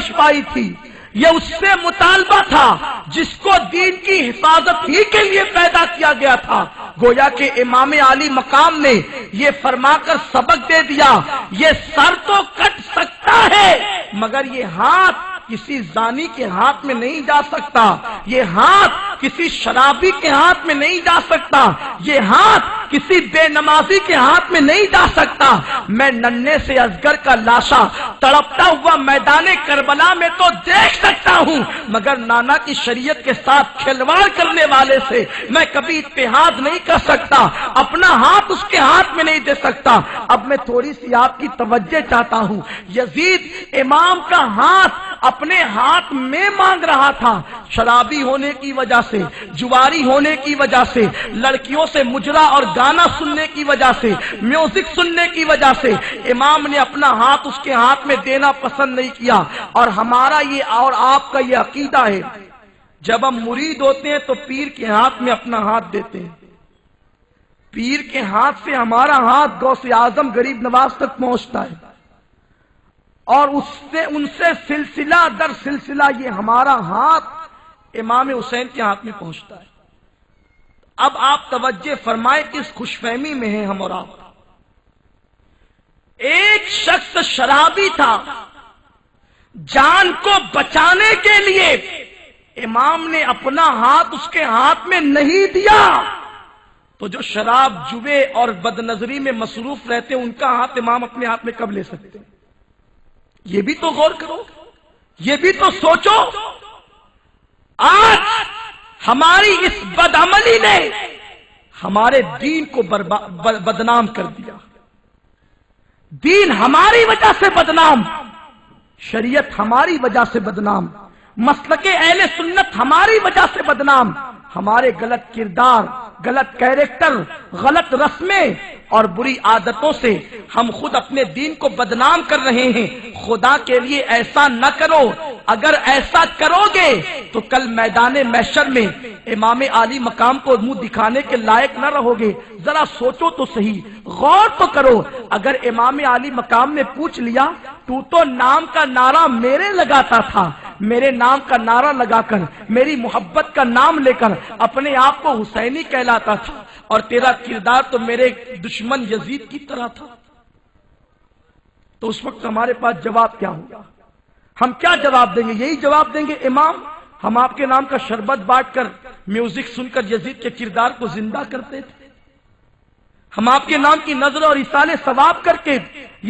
پیش پائی تھی، یہ اس سے مطالبہ تھا جس کو دین کی حفاظت ہی کے لیے پیدا کیا گیا تھا۔ گویا کہ امام عالی مقام نے یہ فرما کر سبق دے دیا، یہ سر تو کٹ سکتا ہے مگر یہ ہاتھ کسی زانی کے ہاتھ میں نہیں جا سکتا، یہ ہاتھ کسی شرابی کے ہاتھ میں نہیں جا سکتا، یہ ہاتھ کسی بے نمازی کے ہاتھ میں نہیں جا سکتا۔ میں ننھے سے اصغر کا لاشا تڑپتا ہوا میدان کربلا میں تو دیکھ سکتا ہوں مگر نانا کی شریعت کے ساتھ کھلواڑ کرنے والے سے میں کبھی اتحاد نہیں کر سکتا، اپنا ہاتھ اس کے ہاتھ میں نہیں دے سکتا۔ اب میں تھوڑی سی آپ کی توجہ چاہتا ہوں، یزید امام کا ہاتھ اپنے ہاتھ میں مانگ رہا تھا، شرابی ہونے کی وجہ سے، جواری ہونے کی وجہ سے، لڑکیوں سے مجرا اور گانا سننے کی وجہ سے، میوزک سننے کی وجہ سے امام نے اپنا ہاتھ اس کے ہاتھ میں دینا پسند نہیں کیا۔ اور ہمارا یہ اور آپ کا یہ عقیدہ ہے، جب ہم مرید ہوتے ہیں تو پیر کے ہاتھ میں اپنا ہاتھ دیتے ہیں، پیر کے ہاتھ سے ہمارا ہاتھ غوث اعظم غریب نواز تک پہنچتا ہے اور ان سے سلسلہ در سلسلہ یہ ہمارا ہاتھ امام حسین کے ہاتھ میں پہنچتا ہے۔ اب آپ توجہ فرمائیں، کس خوش فہمی میں ہیں ہم اور آپ۔ ایک شخص شرابی تھا، جان کو بچانے کے لیے امام نے اپنا ہاتھ اس کے ہاتھ میں نہیں دیا، تو جو شراب جوے اور بد نظری میں مصروف رہتے ان کا ہاتھ امام اپنے ہاتھ میں کب لے سکتے ہیں؟ یہ بھی تو غور کرو، یہ بھی تو سوچو۔ آج ہماری اس بدعملی نے ہمارے دین کو بدنام کر دیا، دین ہماری وجہ سے بدنام، شریعت ہماری وجہ سے بدنام، مسلک اہل سنت ہماری وجہ سے بدنام، ہمارے غلط کردار، غلط کیریکٹر، غلط رسمیں اور بری عادتوں سے ہم خود اپنے دین کو بدنام کر رہے ہیں۔ خدا کے لیے ایسا نہ کرو، اگر ایسا کرو گے تو کل میدان محشر میں امام عالی مقام کو منہ دکھانے کے لائق نہ رہو گے۔ ذرا سوچو تو صحیح، غور تو کرو۔ اگر امام عالی مقام نے پوچھ لیا تو نام کا نعرہ میرے لگاتا تھا، میرے نام کا نعرہ لگا کر، میری محبت کا نام لے کر اپنے آپ کو حسینی کہلاتا تھا، اور تیرا کردار تو میرے دشمن یزید کی طرح تھا، تو اس وقت ہمارے پاس جواب کیا ہوگا؟ ہم کیا جواب دیں گے؟ یہی جواب دیں گے، امام ہم آپ کے نام کا شربت بانٹ کر، میوزک سن کر یزید کے کردار کو زندہ کرتے تھے، ہم آپ کے نام کی نظر اور اصال ثواب کر کے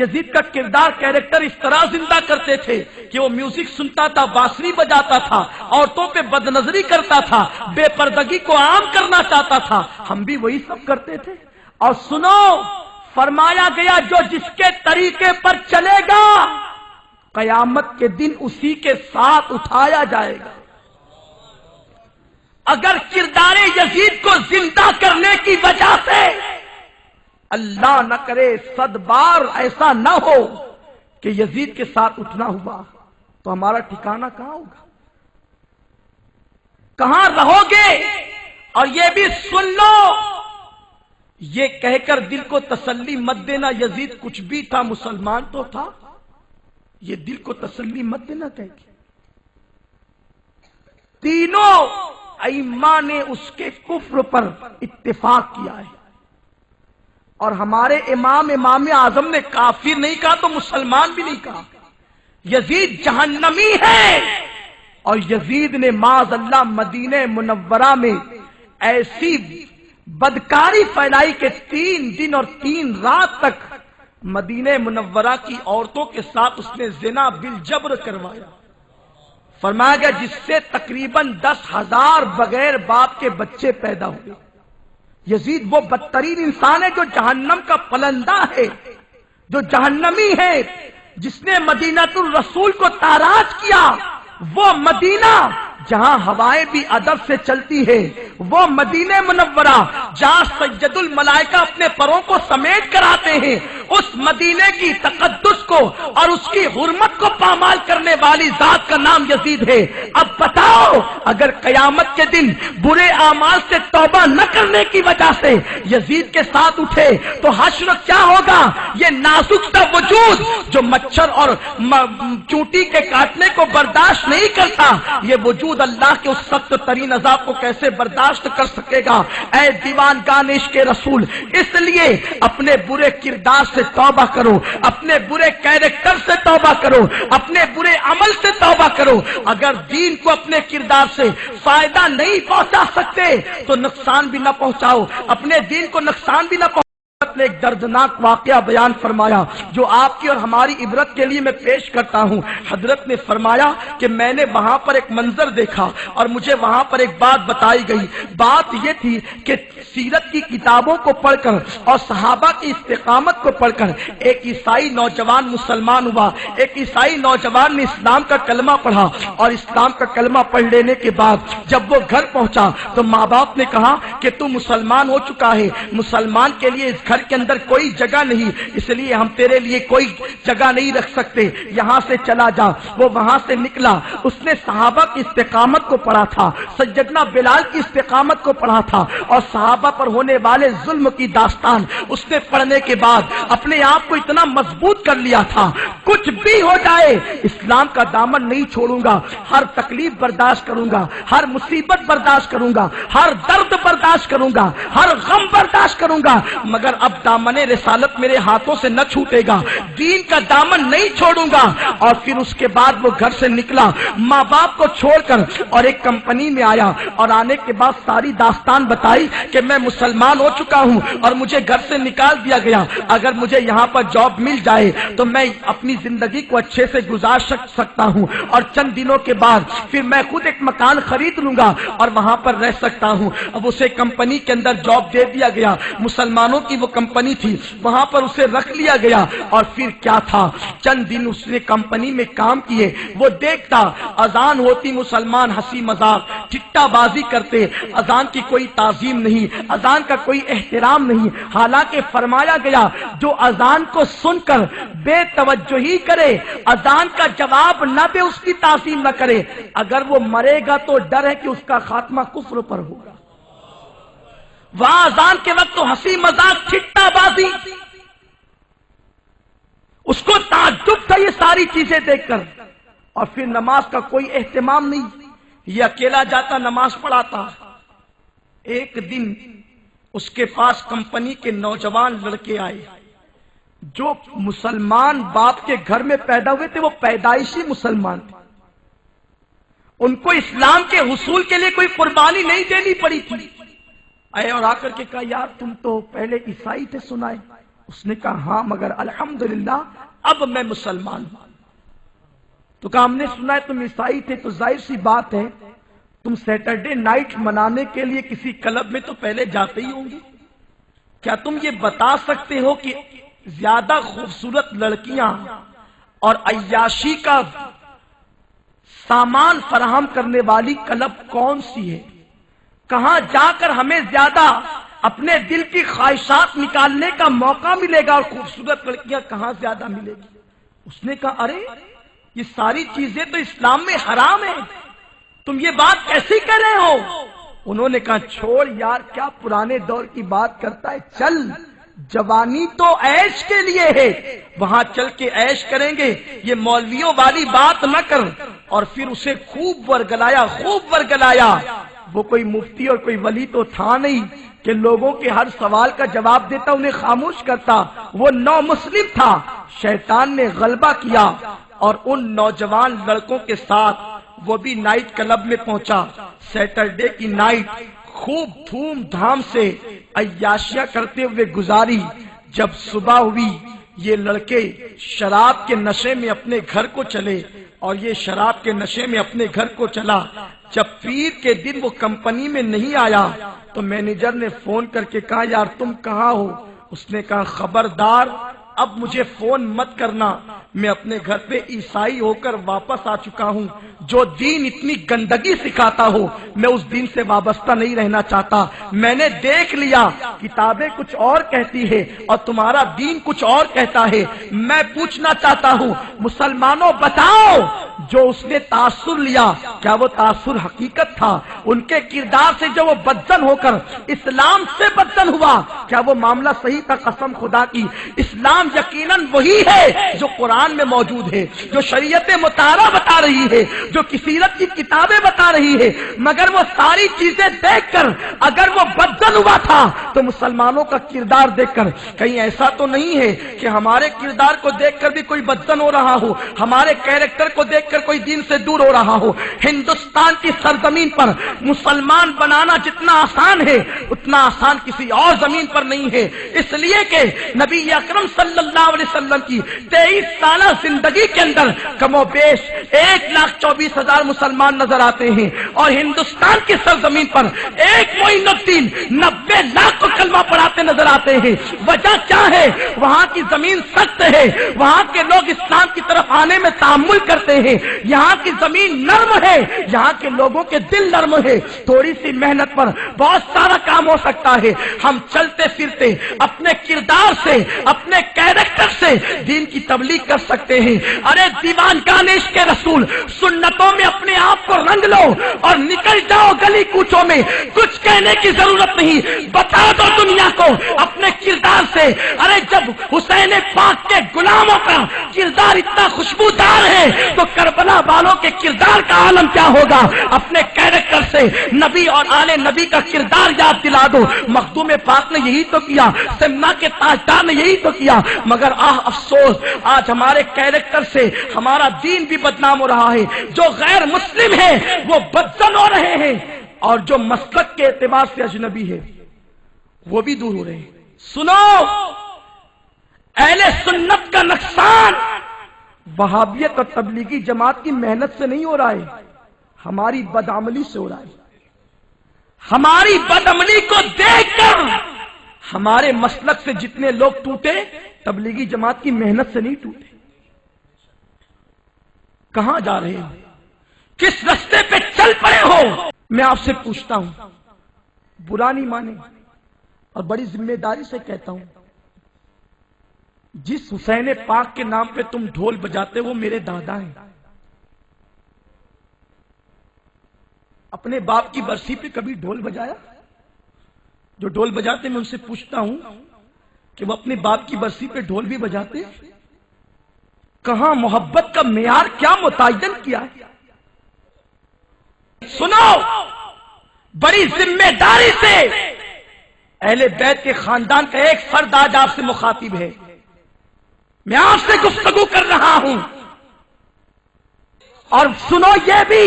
یزید کا کردار، کیریکٹر اس طرح زندہ کرتے تھے کہ وہ میوزک سنتا تھا، بانسری بجاتا تھا، عورتوں پہ بد نظری کرتا تھا، بے پردگی کو عام کرنا چاہتا تھا، ہم بھی وہی سب کرتے تھے۔ اور سنو، فرمایا گیا جو جس کے طریقے پر چلے گا قیامت کے دن اسی کے ساتھ اٹھایا جائے گا۔ اگر کردار یزید کو زندہ کرنے کی وجہ سے اللہ نہ کرے 100 بار ایسا نہ ہو کہ یزید کے ساتھ اٹھنا ہوا تو ہمارا ٹھکانہ کہاں ہوگا؟ کہاں رہو گے؟ اور یہ بھی سن لو، یہ کہہ کر دل کو تسلی مت دینا یزید کچھ بھی تھا، مسلمان تو تھا، یہ دل کو تسلی مت دینا کہہ کے تینوں ائمہ نے اس کے کفر پر اتفاق کیا ہے، اور ہمارے امام اعظم نے کافر نہیں کہا تو مسلمان بھی نہیں کہا۔ یزید جہنمی ہے، اور یزید نے معاذ اللہ مدینہ منورہ میں ایسی بدکاری پھیلائی کہ 3 دن اور 3 رات تک مدینہ منورہ کی عورتوں کے ساتھ اس نے زنا بالجبر کروایا۔ فرمایا گیا جس سے تقریباً 10,000 بغیر باپ کے بچے پیدا ہوئے۔ یزید وہ بدترین انسان ہے جو جہنم کا پلندہ ہے، جو جہنمی ہے، جس نے مدینہ الرسول کو تاراج کیا، وہ مدینہ جہاں ہوائیں بھی ادب سے چلتی ہے، وہ مدینہ منورہ جہاں سید الملائکہ اپنے پروں کو سمیٹ کر آتے ہیں، اس مدینے کی تقدس کو اور اس کی حرمت کو پامال کرنے والی ذات کا نام یزید ہے۔ اب بتاؤ، اگر قیامت کے دن برے اعمال سے توبہ نہ کرنے کی وجہ سے یزید کے ساتھ اٹھے تو حشر کیا ہوگا؟ یہ نازک سا وجود جو مچھر اور چونٹی کے کاٹنے کو برداشت نہیں کرتا، یہ وجود اللہ کے اس سخت ترین عذاب کو کیسے برداشت کر سکے گا؟ اے دیوانگان عشق رسول، اس لیے اپنے برے کردار سے توبہ کرو، اپنے برے کیریکٹر سے توبہ کرو، اپنے برے عمل سے توبہ کرو۔ اگر دین کو اپنے کردار سے فائدہ نہیں پہنچا سکتے تو نقصان بھی نہ پہنچاؤ، اپنے دین کو نقصان بھی نہ پہنچاؤ۔ نے ایک دردناک واقعہ بیان فرمایا جو آپ کی اور ہماری عبرت کے لیے میں پیش کرتا ہوں۔ حضرت نے فرمایا کہ میں نے وہاں پر ایک منظر دیکھا اور مجھے وہاں پر ایک بات بتائی گئی۔ بات یہ تھی کہ سیرت کی کتابوں کو پڑھ کر اور صحابہ کی استقامت کو پڑھ کر ایک عیسائی نوجوان مسلمان ہوا۔ ایک عیسائی نوجوان نے اسلام کا کلمہ پڑھا اور اسلام کا کلمہ پڑھ لینے کے بعد جب وہ گھر پہنچا تو ماں باپ نے کہا کہ تو مسلمان ہو چکا ہے، مسلمان کے لیے اس گھر کے اندر کوئی جگہ نہیں، اس لیے ہم تیرے لیے کوئی جگہ نہیں رکھ سکتے، یہاں سے چلا جا۔ وہ وہاں سے نکلا، اس نے صحابہ کی استقامت کو پڑھا تھا، سیدنا بلال کی استقامت کو پڑھا تھا اور صحابہ پر ہونے والے ظلم کی داستان اس نے پڑھنے کے بعد اپنے آپ کو اتنا مضبوط کر لیا تھا، کچھ بھی ہو جائے اسلام کا دامن نہیں چھوڑوں گا، ہر تکلیف برداشت کروں گا، ہر مصیبت برداشت کروں گا، ہر درد برداشت کروں گا، ہر غم برداشت کروں گا، مگر اب دامن رسالت میرے ہاتھوں سے نہ چھوٹے گا، دین کا دامن نہیں چھوڑوں گا۔ اور پھر اس کے بعد وہ گھر سے نکلا، ماں باپ کو چھوڑ کر اور ایک کمپنی میں آیا اور آنے کے بعد ساری داستان بتائی کہ میں مسلمان ہو چکا ہوں اور مجھے گھر سے نکال دیا گیا، اگر مجھے یہاں پر جاب مل جائے تو میں اپنی زندگی کو اچھے سے گزار سکتا ہوں اور چند دنوں کے بعد پھر میں خود ایک مکان خرید لوں گا اور وہاں پر رہ سکتا ہوں۔ اب اسے کمپنی کے اندر جاب دے دیا گیا، مسلمانوں کی وہ کمپنی تھی، وہاں پر اسے رکھ لیا گیا۔ اور پھر کیا تھا، چند دن اس نے کمپنی میں کام کیے، وہ دیکھتا اذان ہوتی مسلمان ہنسی مذاق ٹھٹا بازی کرتے، اذان کی کوئی تعظیم نہیں، اذان کا کوئی احترام نہیں، حالانکہ فرمایا گیا جو اذان کو سن کر بے توجہی کرے، اذان کا جواب نہ دے، اس کی تعظیم نہ کرے، اگر وہ مرے گا تو ڈر ہے کہ اس کا خاتمہ کفر پر ہوگا۔ وہاں اذان کے وقت تو ہنسی مذاق ٹھٹا بازی، اس کو تعجب تھا یہ ساری چیزیں دیکھ کر، اور پھر نماز کا کوئی اہتمام نہیں، یہ اکیلا جاتا نماز پڑھاتا۔ ایک دن اس کے پاس کمپنی کے نوجوان لڑکے آئے جو مسلمان باپ کے گھر میں پیدا ہوئے تھے، وہ پیدائشی مسلمان تھے، ان کو اسلام کے حصول کے لیے کوئی قربانی نہیں دینی پڑی تھی۔ آئے اور آ کر کے کہا یار تم تو پہلے عیسائی تھے سنائے؟ اس نے کہا ہاں مگر الحمدللہ اب میں مسلمان ہوں۔ تو کہا ہم نے سنا ہے تم عیسائی تھے، تو ظاہر سی بات ہے تم سیٹرڈے نائٹ منانے کے لیے کسی کلب میں تو پہلے جاتے ہی ہوں گے، کیا تم یہ بتا سکتے ہو کہ زیادہ خوبصورت لڑکیاں اور عیاشی کا سامان فراہم کرنے والی کلب کون سی ہے؟ کہاں جا کر ہمیں زیادہ اپنے دل کی خواہشات نکالنے کا موقع ملے گا اور خوبصورت لڑکیاں کہاں زیادہ ملے گی؟ اس نے کہا ارے یہ ساری چیزیں تو اسلام میں حرام ہیں، تم یہ بات کیسی کر رہے ہو؟ انہوں نے کہا چھوڑ یار کیا پرانے دور کی بات کرتا ہے، چل جوانی تو عیش کے لیے ہے، وہاں چل کے عیش کریں گے، یہ مولویوں والی بات نہ کر۔ اور پھر اسے خوب ورگلایا۔ وہ کوئی مفتی اور کوئی ولی تو تھا نہیں کہ لوگوں کے ہر سوال کا جواب دیتا انہیں خاموش کرتا، وہ نو مسلم تھا۔ شیطان نے غلبہ کیا اور ان نوجوان لڑکوں کے ساتھ وہ بھی نائٹ کلب میں پہنچا۔ سیٹرڈے کی نائٹ خوب دھوم دھام سے عیاشیاں کرتے ہوئے گزاری۔ جب صبح ہوئی یہ لڑکے شراب کے نشے میں اپنے گھر کو چلے اور یہ شراب کے نشے میں اپنے گھر کو چلا۔ جب پیر کے دن وہ کمپنی میں نہیں آیا تو مینیجر نے فون کر کے کہا یار تم کہاں ہو؟ اس نے کہا خبردار اب مجھے فون مت کرنا، میں اپنے گھر پہ عیسائی ہو کر واپس آ چکا ہوں۔ جو دین اتنی گندگی سکھاتا ہو میں اس دین سے وابستہ نہیں رہنا چاہتا۔ میں نے دیکھ لیا کتابیں کچھ اور کہتی ہے اور تمہارا دین کچھ اور کہتا ہے۔ میں پوچھنا چاہتا ہوں مسلمانوں بتاؤ، جو اس نے تاثر لیا کیا وہ تاثر حقیقت تھا؟ ان کے کردار سے جو وہ بدزن ہو کر اسلام سے بدزن ہوا، کیا وہ معاملہ صحیح تھا؟ قسم خدا کی اسلام یقیناً وہی ہے جو قرآن میں موجود ہے، جو شریعت مطالعہ بتا رہی ہے، جو سیرت کی کتابیں بتا رہی ہے، مگر وہ ساری چیزیں دیکھ کر اگر وہ بدزن ہوا تھا تو مسلمانوں کا کردار دیکھ کر کہیں ایسا تو نہیں ہے کہ ہمارے کردار کو دیکھ کر بھی کوئی بدزن ہو رہا ہو، ہمارے کیریکٹر کو دیکھ کر کوئی دین سے دور ہو رہا ہو۔ ہندوستان کی سرزمین پر مسلمان بنانا جتنا آسان ہے اتنا آسان کسی اور زمین پر نہیں ہے، اس لیے کہ نبی اکرم صلی اللہ علیہ وسلم کی 23 سالہ زندگی کے اندر کم و بیش 1,24,000 مسلمان نظر آتے ہیں، اور ہندوستان کی سرزمین پر ایک معین الدین 90 لاکھ کو کلمہ پڑھاتے نظر آتے ہیں۔ وجہ کیا ہے؟ وہاں کی زمین سخت ہے، وہاں کے لوگ اسلام کی طرف آنے میں تحمل کرتے ہیں، یہاں کی زمین نرم ہے، یہاں کے لوگوں کے دل نرم ہے، تھوڑی سی محنت پر بہت سارا کام ہو سکتا ہے۔ ہم چلتے پھرتے اپنے کردار سے، اپنے کیریکٹر سے دین کی تبلیغ کر سکتے ہیں۔ ارے دیوانگان عشق رسول، سنتوں میں اپنے آپ کو رنگ لو اور نکل جاؤ گلی کوچوں میں، کچھ کہنے کی ضرورت نہیں، بتا دو دنیا کو اپنے کردار سے۔ ارے جب حسین پاک کے غلاموں کا کردار اتنا خوشبودار ہے تو کربلا والوں کے کردار کا عالم کیا ہوگا؟ اپنے کیریکٹر سے نبی اور آل نبی کا کردار یاد دلا دو۔ مخدوم پاک نے یہی تو کیا، سمنا کے تاجدار نے یہی تو کیا، مگر افسوس آج ہمارے کیریکٹر سے ہمارا دین بھی بدنام ہو رہا ہے۔ جو غیر مسلم ہے وہ بدزن ہو رہے ہیں، اور جو مسلک کے اعتبار سے اجنبی ہے وہ بھی دور ہو رہے ہیں۔ سنو، اہل سنت کا نقصان وہابیت اور تبلیغی جماعت کی محنت سے نہیں ہو رہا ہے، ہماری بدعملی سے ہو رہا ہے۔ ہماری بدعملی کو دیکھ کر ہمارے مسلک سے جتنے لوگ ٹوٹے تبلیغی جماعت کی محنت سے نہیں ٹوٹے۔ کہاں جا رہے ہو؟ کس رستے پہ چل پڑے ہو؟ میں آپ سے پوچھتا ہوں، برا نہیں مانے اور بڑی ذمہ داری سے کہتا ہوں، جس حسین پاک کے نام پہ تم ڈھول بجاتے وہ میرے دادا ہیں۔ اپنے باپ کی برسی پہ کبھی ڈھول بجایا؟ جو ڈھول بجاتے میں ان سے پوچھتا ہوں کہ وہ اپنے باپ کی برسی پہ ڈھول بھی بجاتے؟ کہاں محبت کا معیار کیا متعین کیا ہے؟ سنو، بڑی ذمہ داری سے اہل بیت کے خاندان کا ایک فرد آج آپ سے مخاطب ہے، میں آپ سے گفتگو کر رہا ہوں، اور سنو یہ بھی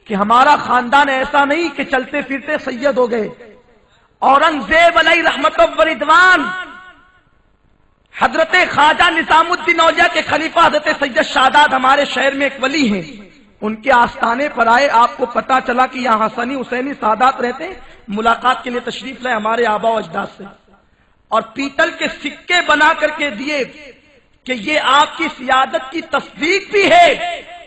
کہ ہمارا خاندان ایسا نہیں کہ چلتے پھرتے سید ہو گئے۔ اورنگزیب علیہ رحمت و رضوان، حضرت خواجہ نظام الدین اولیاء کے خلیفہ حضرت سید شاداد ہمارے شہر میں ایک ولی ہیں، ان کے آستانے پر آئے، آپ کو پتا چلا کہ یہاں حسنی حسینی سادات رہتے، ملاقات کے لیے تشریف لائے ہمارے آبا و اجداد سے، اور پیتل کے سکے بنا کر کے دیے کہ یہ آپ کی سیادت کی تصدیق بھی ہے،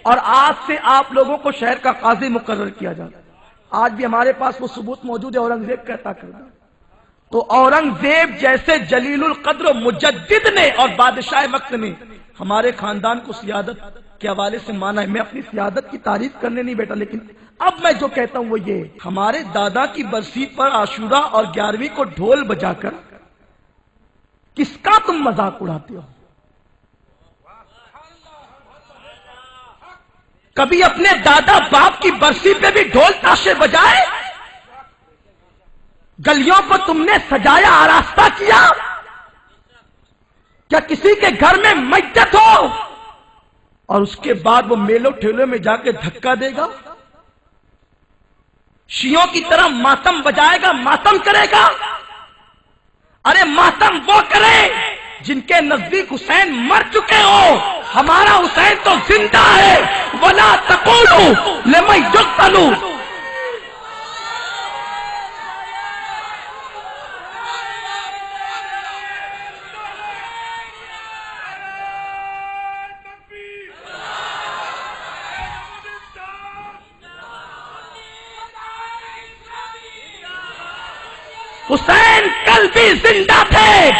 اور آج سے آپ لوگوں کو شہر کا قاضی مقرر کیا جاتا ہے۔ آج بھی ہمارے پاس وہ ثبوت موجود ہے، اورنگزیب کہتا کرتا۔ تو اورنگزیب جیسے جلیل القدر و مجدد نے اور بادشاہ وقت نے ہمارے خاندان کو سیادت کے حوالے سے مانا ہے۔ میں اپنی سیادت کی تعریف کرنے نہیں بیٹھا، لیکن اب میں جو کہتا ہوں وہ یہ، ہمارے دادا کی برسی پر عاشورہ اور 11ویں کو ڈھول بجا کر کس کا تم مذاق اڑاتے ہو؟ کبھی اپنے دادا باپ کی برسی پہ بھی ڈھول تاشے بجائے؟ گلیوں کو تم نے سجایا آراستہ کیا؟ کیا کسی کے گھر میں میت ہو اور اس کے بعد وہ میلوں ٹھیلوں میں جا کے دھکا دے گا؟ شیعوں کی طرح ماتم بجائے گا، ماتم کرے گا؟ ارے ماتم وہ کرے جن کے نزدیک حسین مر چکے ہو، ہمارا حسین تو زندہ ہے۔ وَلَا تَقُولُوا لِمَن يُقْتَلُ، حسین کل بھی زندہ تھے،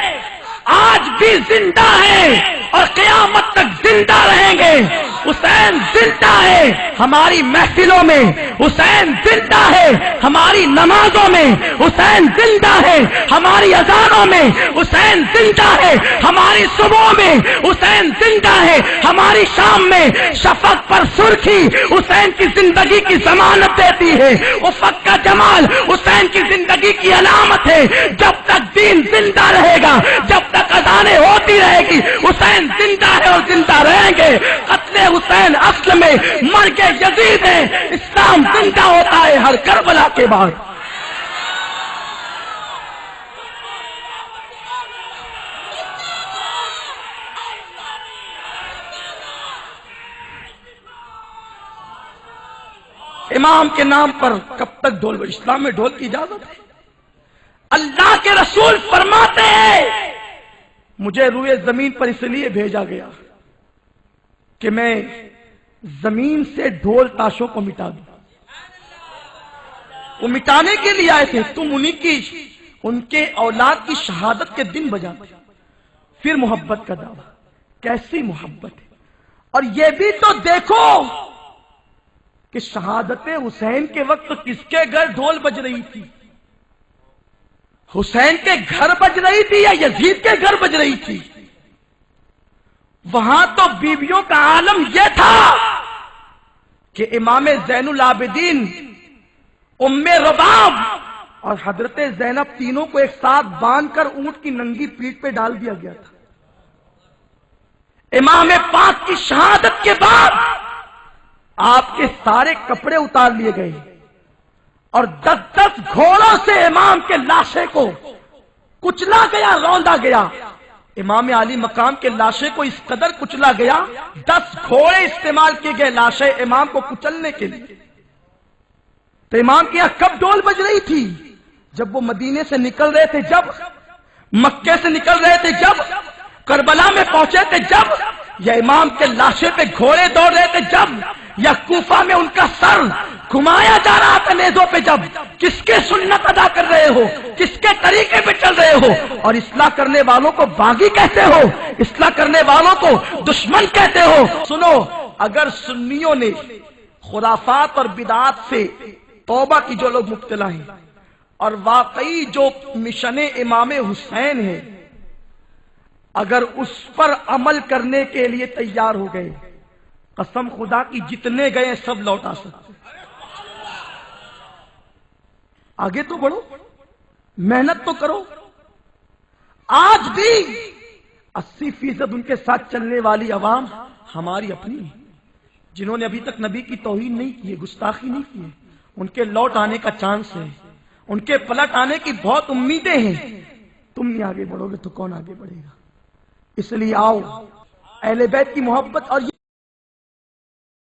آج بھی زندہ ہیں اور قیامت تک زندہ رہیں گے۔ حسین زندہ ہے ہماری محفلوں میں، حسین زندہ ہے ہماری نمازوں میں، حسین زندہ ہے ہماری اذانوں میں، حسین زندہ ہے ہماری صبح میں، حسین زندہ ہے ہماری شام میں۔ شفق پر سرخی حسین کی زندگی کی ضمانت دیتی ہے، افق کا جمال حسین کی زندگی کی علامت ہے۔ جب تک دین زندہ رہے گا، جب تک اذانیں ہوتی رہے گی، حسین زندہ ہے اور زندہ رہیں گے۔ قتل حسین اصل میں مرگ یزید ہے، اسلام زندہ ہوتا ہے ہر کربلا کے بعد۔ امام کے نام پر کب تک ڈھول؟ اسلام میں ڈھول کی اجازت ہے؟ اللہ کے رسول فرماتے ہیں مجھے روئے زمین پر اس لیے بھیجا گیا کہ میں زمین سے ڈھول تاشوں کو مٹا دوں۔ وہ مٹانے کے لیے آئے تھے، تم ان کے اولاد کی شہادت کے دن بجاتے۔ پھر محبت کا دعویٰ، کیسی محبت ہے! اور یہ بھی تو دیکھو کہ شہادت حسین کے وقت کس کے گھر ڈھول بج رہی تھی؟ حسین کے گھر بج رہی تھی یا یزید کے گھر بج رہی تھی؟ وہاں تو بیویوں کا عالم یہ تھا کہ امام زین العابدین، ام رباب اور حضرت زینب تینوں کو ایک ساتھ باندھ کر اونٹ کی ننگی پیٹھ پہ ڈال دیا گیا تھا۔ امام پاک کی شہادت کے بعد آپ کے سارے کپڑے اتار لیے گئے اور 10 گھوڑوں سے امام کے لاشے کو کچلا گیا، روندا گیا۔ امام علی مقام کے لاشے کو اس قدر کچلا گیا، 10 گھوڑے استعمال کیے گئے لاشے امام کو کچلنے کے لیے۔ تو امام کے یہاں کب ڈھول بج رہی تھی؟ جب وہ مدینے سے نکل رہے تھے، جب مکے سے نکل رہے تھے، جب کربلا میں پہنچے تھے، جب یا امام کے لاشے پہ گھوڑے دوڑ رہے تھے، جب یا کوفہ میں ان کا سر گھمایا جا رہا تھا نیزوں پہ، جب کس کے سنت ادا کر رہے ہو، کس کے طریقے پہ چل رہے ہو؟ اور اصلاح کرنے والوں کو باغی کہتے ہو، اصلاح کرنے والوں کو دشمن کہتے ہو۔ سنو، اگر سنیوں نے خرافات اور بدعات سے توبہ کی جو لوگ مبتلا ہیں اور واقعی جو مشن امام حسین ہے اگر اس پر عمل کرنے کے لیے تیار ہو گئے، قسم خدا کی جتنے گئے سب لوٹا سکتے۔ آگے تو بڑھو، محنت تو کرو۔ آج بھی 80% ان کے ساتھ چلنے والی عوام ہماری اپنی ہے، جنہوں نے ابھی تک نبی کی توہین نہیں کی ہے، گستاخی نہیں کی ہے۔ ان کے لوٹ آنے کا چانس ہے، ان کے پلٹ آنے کی بہت امیدیں ہیں۔ تم نہیں آگے بڑھو گے تو کون آگے بڑھے گا؟ اس لیے آؤ، اہل بیت کی محبت اور